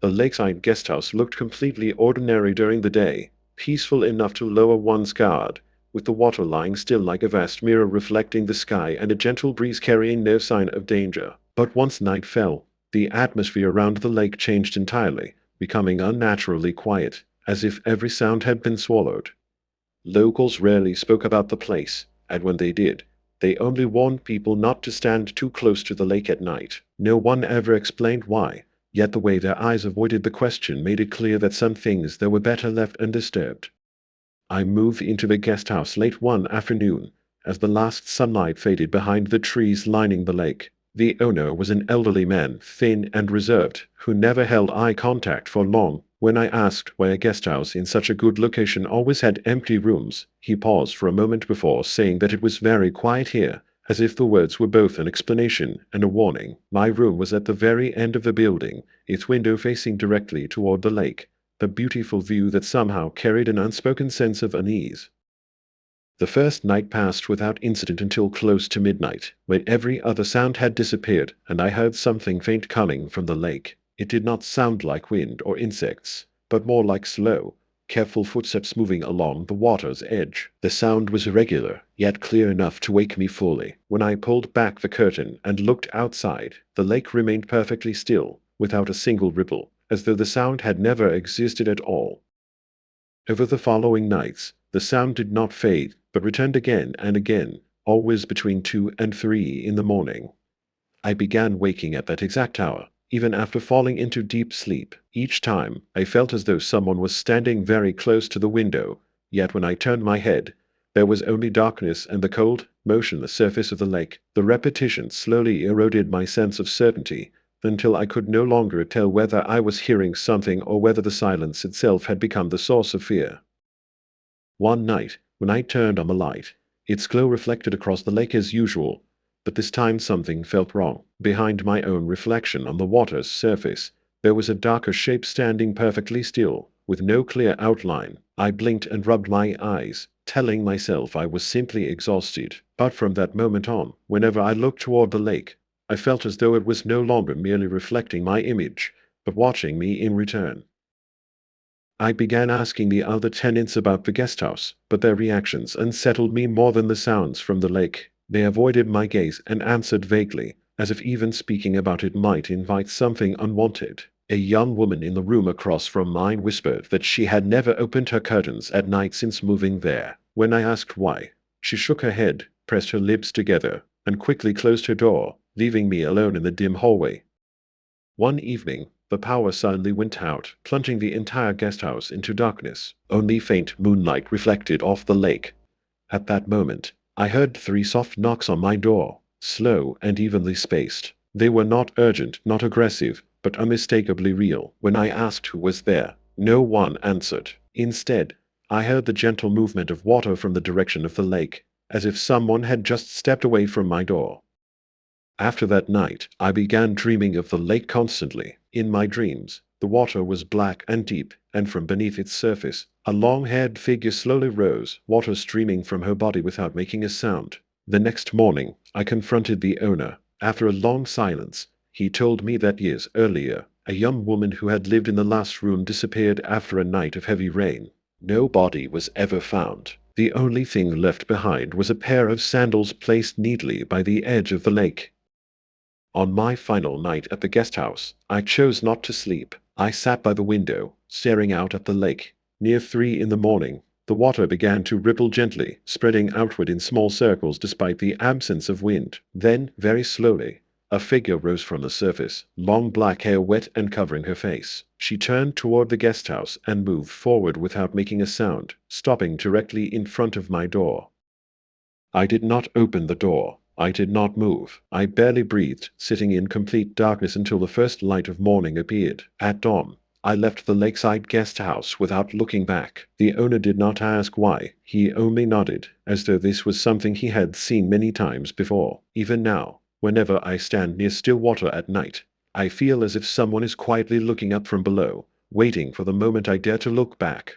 The Lakeside Guesthouse looked completely ordinary during the day, peaceful enough to lower one's guard, with the water lying still like a vast mirror reflecting the sky and a gentle breeze carrying no sign of danger. But once night fell, the atmosphere around the lake changed entirely, becoming unnaturally quiet, as if every sound had been swallowed. Locals rarely spoke about the place, and when they did, they only warned people not to stand too close to the lake at night. No one ever explained why, yet the way their eyes avoided the question made it clear that some things there were better left undisturbed. I moved into the guest house late one afternoon, as the last sunlight faded behind the trees lining the lake. The owner was an elderly man, thin and reserved, who never held eye contact for long. When I asked why a guest house in such a good location always had empty rooms, he paused for a moment before saying that it was very quiet here, as if the words were both an explanation and a warning. My room was at the very end of the building, its window facing directly toward the lake, a beautiful view that somehow carried an unspoken sense of unease. The first night passed without incident until close to midnight, when every other sound had disappeared, and I heard something faint coming from the lake. It did not sound like wind or insects, but more like slow, careful footsteps moving along the water's edge. The sound was irregular, yet clear enough to wake me fully. When I pulled back the curtain and looked outside, the lake remained perfectly still, without a single ripple, as though the sound had never existed at all. Over the following nights, the sound did not fade, but returned again and again, always between 2 and 3 in the morning. I began waking at that exact hour, even after falling into deep sleep. Each time, I felt as though someone was standing very close to the window, yet when I turned my head, there was only darkness and the cold, motionless surface of the lake. The repetition slowly eroded my sense of certainty, until I could no longer tell whether I was hearing something or whether the silence itself had become the source of fear. One night, when I turned on the light, its glow reflected across the lake as usual, but this time something felt wrong. Behind my own reflection on the water's surface, there was a darker shape standing perfectly still, with no clear outline. I blinked and rubbed my eyes, telling myself I was simply exhausted. But from that moment on, whenever I looked toward the lake, I felt as though it was no longer merely reflecting my image, but watching me in return. I began asking the other tenants about the guest house, but their reactions unsettled me more than the sounds from the lake. They avoided my gaze and answered vaguely, as if even speaking about it might invite something unwanted. A young woman in the room across from mine whispered that she had never opened her curtains at night since moving there. When I asked why, she shook her head, pressed her lips together, and quickly closed her door, leaving me alone in the dim hallway. One evening, the power suddenly went out, plunging the entire guest house into darkness. Only faint moonlight reflected off the lake. At that moment, I heard 3 soft knocks on my door, slow and evenly spaced. They were not urgent, not aggressive, but unmistakably real. When I asked who was there, no one answered. Instead, I heard the gentle movement of water from the direction of the lake, as if someone had just stepped away from my door. After that night, I began dreaming of the lake constantly. In my dreams, the water was black and deep, and from beneath its surface, a long-haired figure slowly rose, water streaming from her body without making a sound. The next morning, I confronted the owner. After a long silence, he told me that years earlier, a young woman who had lived in the last room disappeared after a night of heavy rain. No body was ever found. The only thing left behind was a pair of sandals placed neatly by the edge of the lake. On my final night at the guest house, I chose not to sleep. I sat by the window, staring out at the lake. Near 3 in the morning, the water began to ripple gently, spreading outward in small circles despite the absence of wind. Then, very slowly, a figure rose from the surface, long black hair wet and covering her face. She turned toward the guest house and moved forward without making a sound, stopping directly in front of my door. I did not open the door. I did not move. I barely breathed, sitting in complete darkness until the first light of morning appeared. At dawn, I left the Lakeside Guesthouse without looking back. The owner did not ask why. He only nodded, as though this was something he had seen many times before. Even now, whenever I stand near still water at night, I feel as if someone is quietly looking up from below, waiting for the moment I dare to look back.